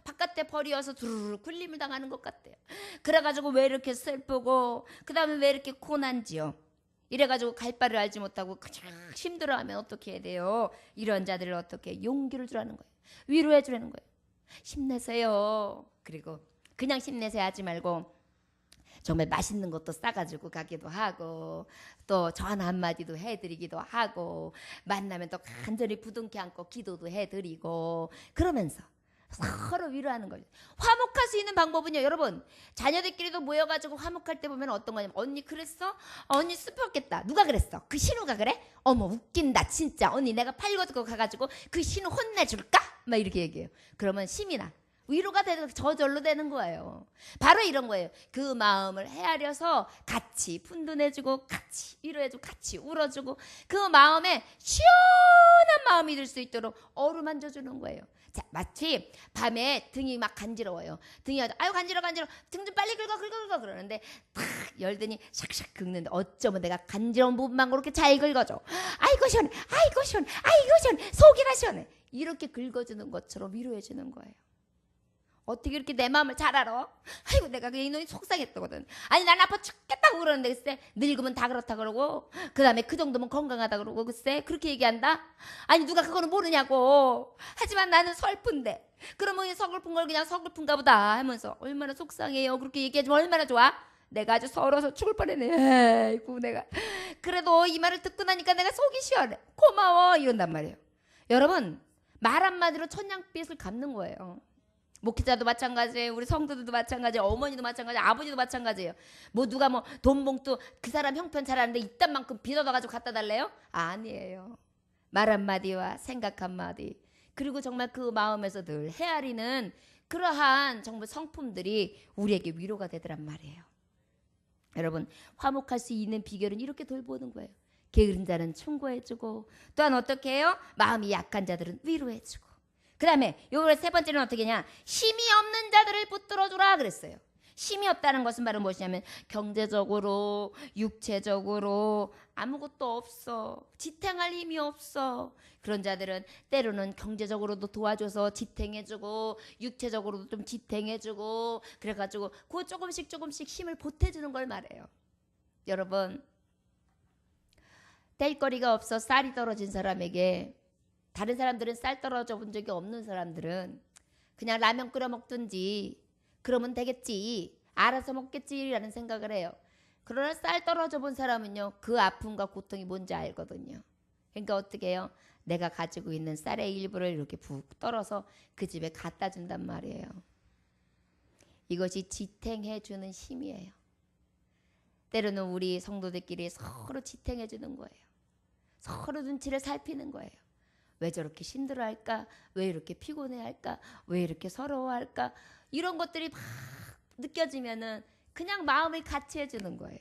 바깥에 버리어서 두루루 굴림을 당하는 것 같아요. 그래가지고 왜 이렇게 슬프고 그 다음에 왜 이렇게 고난지요. 이래가지고 갈 바를 알지 못하고 그냥 힘들어하면 어떻게 해야 돼요? 이런 자들을 어떻게 용기를 주라는 거예요. 위로해 주라는 거예요. 힘내세요. 그리고 그냥 힘내세요 하지 말고 정말 맛있는 것도 싸가지고 가기도 하고 또 전화 한마디도 해드리기도 하고 만나면 또 간절히 부둥켜 안고 기도도 해드리고 그러면서 서로 위로하는 거죠. 화목할 수 있는 방법은요, 여러분 자녀들끼리도 모여가지고 화목할 때 보면 어떤 거냐면 언니 그랬어? 언니 슬펐겠다. 누가 그랬어? 그 신우가 그래? 어머 웃긴다 진짜. 언니 내가 팔고 가가지고 그 신우 혼내줄까? 막 이렇게 얘기해요. 그러면 힘이 나. 위로가 되는 저절로 되는 거예요. 바로 이런 거예요. 그 마음을 헤아려서 같이 푼둔해주고 같이 위로해주고 같이 울어주고 그 마음에 시원한 마음이 들 수 있도록 어루만져주는 거예요. 자, 마치 밤에 등이 막 간지러워요. 등이 아유 간지러워 등 좀 빨리 긁어 그러는데 탁 열더니 샥샥 긁는데 어쩌면 내가 간지러운 부분만 그렇게 잘 긁어줘. 아이고 시원해 아이고 시원해 아이고 시원해 속이나 시원해. 이렇게 긁어주는 것처럼 위로해주는 거예요. 어떻게 이렇게 내 마음을 잘 알아? 아이고 내가 그 이놈이 속상했거든. 아니 난 아파 죽겠다고 그러는데 글쎄 늙으면 다 그렇다 그러고 그 다음에 그 정도면 건강하다 그러고 글쎄 그렇게 얘기한다? 아니 누가 그거는 모르냐고. 하지만 나는 슬픈데 그러면 서글픈 걸 그냥 서글픈가 보다 하면서 얼마나 속상해요. 그렇게 얘기해주면 얼마나 좋아? 내가 아주 서러서 죽을 뻔했네. 아이고 내가 그래도 이 말을 듣고 나니까 내가 속이 시원해. 고마워 이런단 말이에요. 여러분 말 한마디로 천냥빚을 갚는 거예요. 목회자도 마찬가지예요. 우리 성도들도 마찬가지예요. 어머니도 마찬가지예요. 아버지도 마찬가지예요. 뭐 누가 뭐 돈 봉투 그 사람 형편 잘하는데 이딴 만큼 빚어가지고 갖다 달래요? 아니에요. 말 한마디와 생각 한마디 그리고 정말 그 마음에서 늘 헤아리는 그러한 정말 성품들이 우리에게 위로가 되더란 말이에요. 여러분 화목할 수 있는 비결은 이렇게 돌보는 거예요. 게으른 자는 충고해주고 또한 어떻게 해요? 마음이 약한 자들은 위로해주고 그 다음에 요걸 세 번째는 어떻게 하냐? 힘이 없는 자들을 붙들어주라 그랬어요. 힘이 없다는 것은 바로 무엇이냐면 경제적으로 육체적으로 아무것도 없어. 지탱할 힘이 없어. 그런 자들은 때로는 경제적으로도 도와줘서 지탱해주고 육체적으로도 좀 지탱해주고 그래가지고 그 조금씩 힘을 보태주는 걸 말해요. 여러분 뗄거리가 없어 쌀이 떨어진 사람에게 다른 사람들은 쌀 떨어져 본 적이 없는 사람들은 그냥 라면 끓여 먹든지 그러면 되겠지 알아서 먹겠지라는 생각을 해요. 그러나 쌀 떨어져 본 사람은요 그 아픔과 고통이 뭔지 알거든요. 그러니까 어떻게 해요? 내가 가지고 있는 쌀의 일부를 이렇게 푹 떨어서 그 집에 갖다 준단 말이에요. 이것이 지탱해 주는 힘이에요. 때로는 우리 성도들끼리 서로 지탱해 주는 거예요. 서로 눈치를 살피는 거예요. 왜 저렇게 힘들어할까? 왜 이렇게 피곤해할까? 왜 이렇게 서러워할까? 이런 것들이 막 느껴지면은 그냥 마음을 같이 해주는 거예요.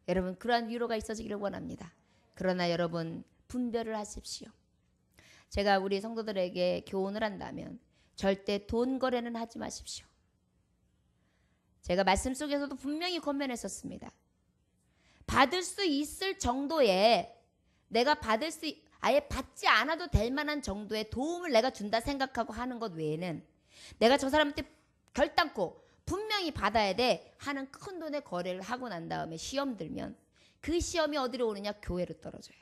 여러분 그러한 위로가 있어지기를 원합니다. 그러나 여러분 분별을 하십시오. 제가 우리 성도들에게 교훈을 한다면 절대 돈 거래는 하지 마십시오. 제가 말씀 속에서도 분명히 권면했었습니다. 받을 수 있을 정도의 내가 받을 수 아예 받지 않아도 될 만한 정도의 도움을 내가 준다 생각하고 하는 것 외에는 내가 저 사람한테 결단코 분명히 받아야 돼 하는 큰 돈의 거래를 하고 난 다음에 시험 들면 그 시험이 어디로 오느냐? 교회로 떨어져요.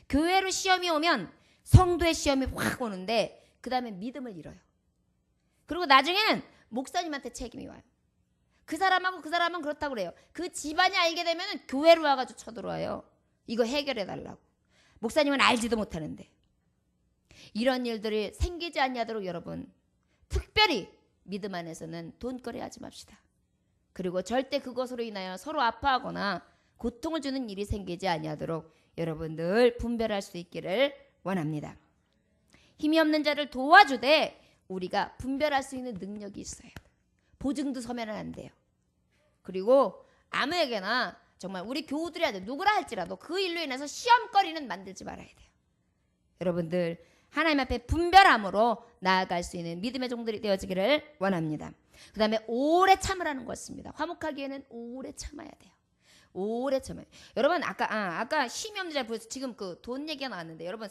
교회로 시험이 오면 성도의 시험이 확 오는데 그 다음에 믿음을 잃어요. 그리고 나중에는 목사님한테 책임이 와요. 그 사람하고 그 사람은 그렇다고 그래요. 그 집안이 알게 되면 교회로 와가지고 쳐들어와요. 이거 해결해달라고. 목사님은 알지도 못하는데. 이런 일들이 생기지 않냐도록 여러분 특별히 믿음 안에서는 돈거래 하지 맙시다. 그리고 절대 그것으로 인하여 서로 아파하거나 고통을 주는 일이 생기지 않냐도록 여러분 늘 분별할 수 있기를 원합니다. 힘이 없는 자를 도와주되 우리가 분별할 수 있는 능력이 있어요. 보증도 서면 안 돼요. 그리고 아무에게나 정말 우리 교우들이 하든 누구라 할지라도 그 일로 인해서 시험거리는 만들지 말아야 돼요. 여러분들 하나님 앞에 분별함으로 나아갈 수 있는 믿음의 종들이 되어지기를 원합니다. 그 다음에 오래 참으라는 것입니다. 화목하기에는 오래 참아야 돼요. 오래 참아요. 여러분 아까 힘이 없는 자 보여서 지금 그 돈 얘기가 나왔는데 여러분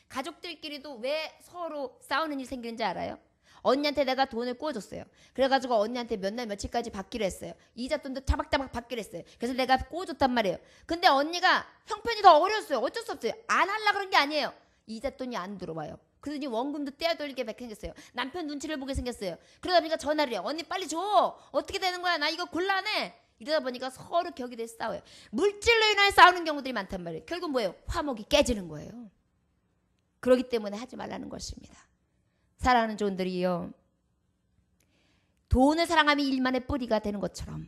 가족들끼리도 왜 서로 싸우는 일이 생기는지 알아요? 언니한테 내가 돈을 꿔줬어요. 그래가지고 언니한테 몇 날 며칠까지 받기로 했어요. 이자돈도 타박타박 받기로 했어요. 그래서 내가 꿔줬단 말이에요. 근데 언니가 형편이 더 어려웠어요. 어쩔 수 없어요. 안 하려고 그런 게 아니에요. 이자돈이 안 들어와요. 그러더니 원금도 떼어돌리게 생겼어요. 남편 눈치를 보게 생겼어요. 그러다 보니까 전화를 해요. 언니 빨리 줘. 어떻게 되는 거야? 나 이거 곤란해. 이러다 보니까 서로 격이 돼서 싸워요. 물질로 인하여 싸우는 경우들이 많단 말이에요. 결국 뭐예요? 화목이 깨지는 거예요. 그렇기 때문에 하지 말라는 것입니다. 사랑하는 종들이요, 돈을 사랑함이 일만의 뿌리가 되는 것처럼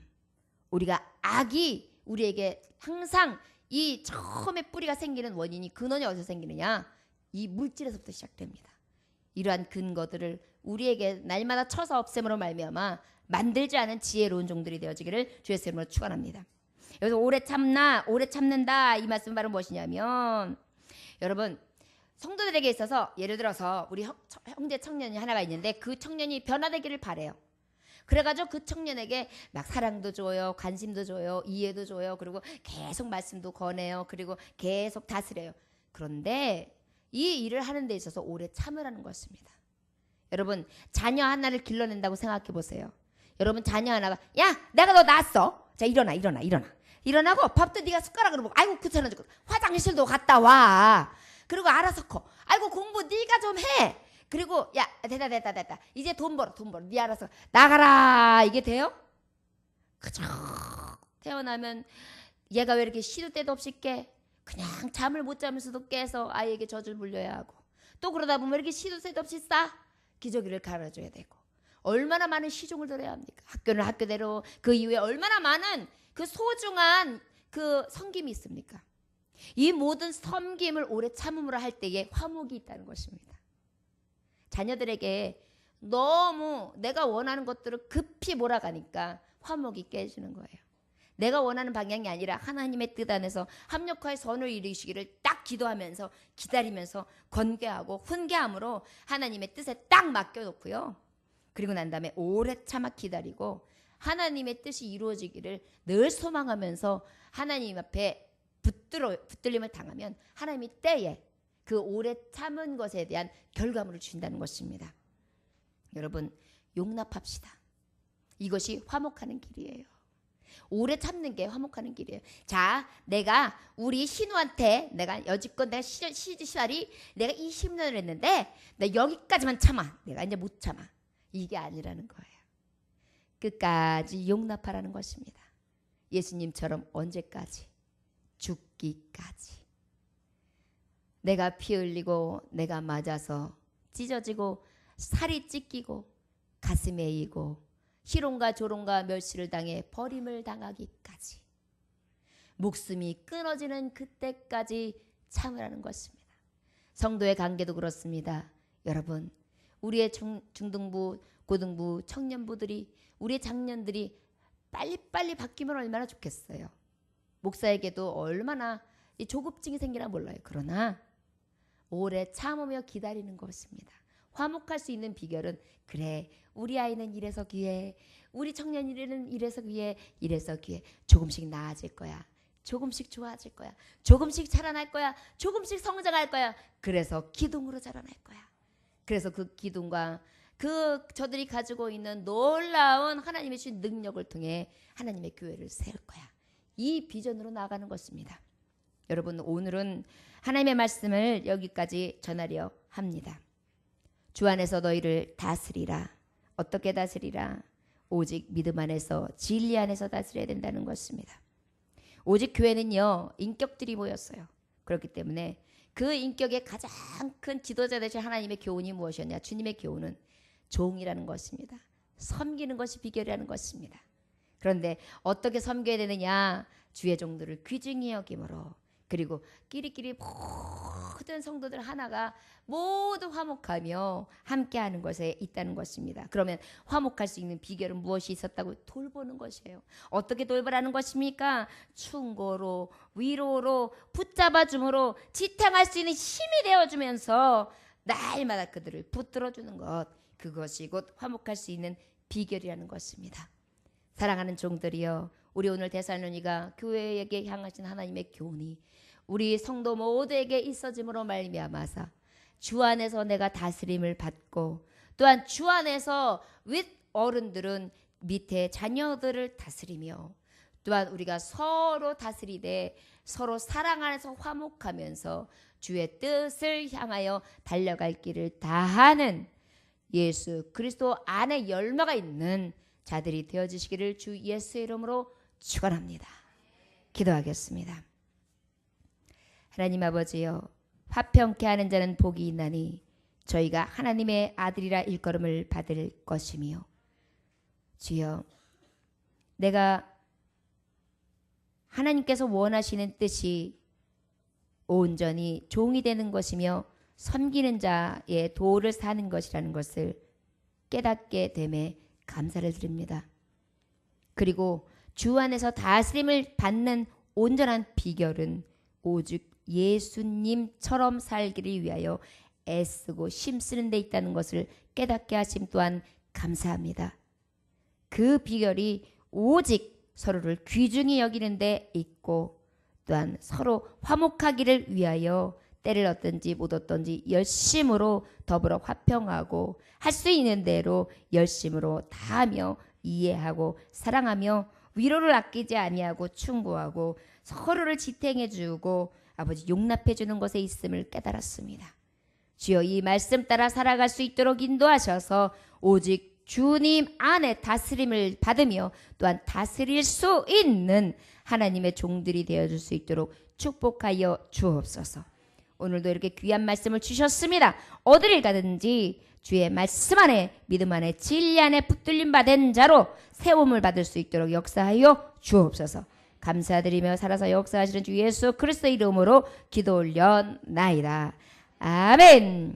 우리가 악이 우리에게 항상 이 처음에 뿌리가 생기는 원인이 근원이 어디서 생기느냐? 이 물질에서부터 시작됩니다. 이러한 근거들을 우리에게 날마다 쳐서 없앰으로 말미암아 만들지 않은 지혜로운 종들이 되어지기를 주의 이름으로 축원합니다. 여기서 오래 참는다 이 말씀은 바로 무엇이냐면 여러분 성도들에게 있어서 예를 들어서 우리 형제 청년이 하나가 있는데 그 청년이 변화되기를 바래요. 그래가지고 그 청년에게 막 사랑도 줘요, 관심도 줘요, 이해도 줘요. 그리고 계속 말씀도 권해요. 그리고 계속 다스려요. 그런데 이 일을 하는 데 있어서 오래 참으라는 것입니다. 여러분 자녀 하나를 길러낸다고 생각해 보세요. 여러분 자녀 하나가 야 내가 너 낳았어. 자 일어나고 밥도 네가 숟가락으로 먹고 아이고 귀찮아 죽겠어. 화장실도 갔다 와. 그리고 알아서 커. 아이고 공부 네가 좀 해. 그리고 야 됐다. 이제 돈 벌어. 네 알아서 나가라. 이게 돼요? 그저 태어나면 얘가 왜 이렇게 시도 때도 없이 깨? 그냥 잠을 못 자면서도 깨서 아이에게 젖을 물려야 하고 또 그러다 보면 이렇게 시도 때도 없이 싸? 기저귀를 갈아줘야 되고 얼마나 많은 시종을 들어야 합니까? 학교는 학교대로 그 이후에 얼마나 많은 그 소중한 그 섬김이 있습니까? 이 모든 섬김을 오래 참음으로 할 때에 화목이 있다는 것입니다. 자녀들에게 너무 내가 원하는 것들을 급히 몰아가니까 화목이 깨지는 거예요. 내가 원하는 방향이 아니라 하나님의 뜻 안에서 합력하여 선을 이루시기를 딱 기도하면서 기다리면서 권계하고 훈계함으로 하나님의 뜻에 딱 맡겨놓고요. 그리고 난 다음에 오래 참아 기다리고 하나님의 뜻이 이루어지기를 늘 소망하면서 하나님 앞에 붙들림을 당하면 하나님이 때에 그 오래 참은 것에 대한 결과물을 주신다는 것입니다. 여러분 용납합시다. 이것이 화목하는 길이에요. 오래 참는 게 화목하는 길이에요. 자, 내가 우리 신우한테 내가 여지껏 내가 시달이 내가 20년을 했는데 나 여기까지만 참아. 내가 이제 못 참아. 이게 아니라는 거예요. 끝까지 용납하라는 것입니다. 예수님처럼 언제까지? 죽기까지. 내가 피 흘리고 내가 맞아서 찢어지고 살이 찢기고 가슴에 이고 희롱과 조롱과 멸시를 당해 버림을 당하기까지 목숨이 끊어지는 그때까지 참으라는 것입니다. 성도의 관계도 그렇습니다. 여러분 우리의 중등부, 고등부, 청년부들이 우리의 장년들이 빨리빨리 바뀌면 얼마나 좋겠어요. 목사에게도 얼마나 조급증이 생기나 몰라요. 그러나 오래 참으며 기다리는 것입니다. 화목할 수 있는 비결은 그래 우리 아이는 이래서 귀해, 우리 청년이는 이래서 귀해, 이래서 귀해. 조금씩 나아질 거야. 조금씩 좋아질 거야. 조금씩 자라날 거야. 조금씩 성장할 거야. 그래서 기둥으로 자라날 거야. 그래서 그 기둥과 저들이 가지고 있는 놀라운 하나님의 주신 능력을 통해 하나님의 교회를 세울 거야. 이 비전으로 나아가는 것입니다. 여러분 오늘은 하나님의 말씀을 여기까지 전하려 합니다. 주 안에서 너희를 다스리라. 어떻게 다스리라? 오직 믿음 안에서 진리 안에서 다스려야 된다는 것입니다. 오직 교회는요 인격들이 모였어요. 그렇기 때문에 그 인격의 가장 큰 지도자 되신 하나님의 교훈이 무엇이었냐? 주님의 교훈은 종이라는 것입니다. 섬기는 것이 비결이라는 것입니다. 그런데 어떻게 섬겨야 되느냐? 주의 종들을 귀중히 여김으로, 그리고 끼리끼리 모든 성도들 하나가 모두 화목하며 함께하는 것에 있다는 것입니다. 그러면 화목할 수 있는 비결은 무엇이 있었다고? 돌보는 것이에요. 어떻게 돌보라는 것입니까? 충고로, 위로로, 붙잡아줌으로, 지탱할 수 있는 힘이 되어주면서 날마다 그들을 붙들어주는 것, 그것이 곧 화목할 수 있는 비결이라는 것입니다. 사랑하는 종들이여, 우리 오늘 데살로니가 교회에게 향하신 하나님의 교훈이 우리 성도 모두에게 있어짐으로 말미암아서 주 안에서 내가 다스림을 받고, 또한 주 안에서 윗 어른들은 밑에 자녀들을 다스리며, 또한 우리가 서로 다스리되 서로 사랑 안에서 화목하면서 주의 뜻을 향하여 달려갈 길을 다하는 예수 그리스도 안에 열매가 있는 자들이 되어주시기를 주 예수의 이름으로 축원합니다. 기도하겠습니다. 하나님 아버지여, 화평케 하는 자는 복이 있나니 저희가 하나님의 아들이라 일컬음을 받을 것이며, 주여, 내가 하나님께서 원하시는 뜻이 온전히 종이 되는 것이며 섬기는 자의 도를 사는 것이라는 것을 깨닫게 됨에 감사를 드립니다. 그리고 주 안에서 다스림을 받는 온전한 비결은 오직 예수님처럼 살기를 위하여 애쓰고 힘쓰는 데 있다는 것을 깨닫게 하심 또한 감사합니다. 그 비결이 오직 서로를 귀중히 여기는 데 있고, 또한 서로 화목하기를 위하여 때를 얻든지 못 얻든지 열심으로 더불어 화평하고 할 수 있는 대로 열심으로 다하며 이해하고 사랑하며 위로를 아끼지 아니하고 충고하고 서로를 지탱해주고 아버지 용납해주는 것에 있음을 깨달았습니다. 주여, 이 말씀 따라 살아갈 수 있도록 인도하셔서 오직 주님 안에 다스림을 받으며 또한 다스릴 수 있는 하나님의 종들이 되어줄 수 있도록 축복하여 주옵소서. 오늘도 이렇게 귀한 말씀을 주셨습니다. 어디를 가든지 주의 말씀 안에, 믿음 안에, 진리 안에 붙들림 받은 자로 세움을 받을 수 있도록 역사하여 주옵소서. 감사드리며 살아서 역사하시는 주 예수 그리스도의 이름으로 기도 올려나이다. 아멘.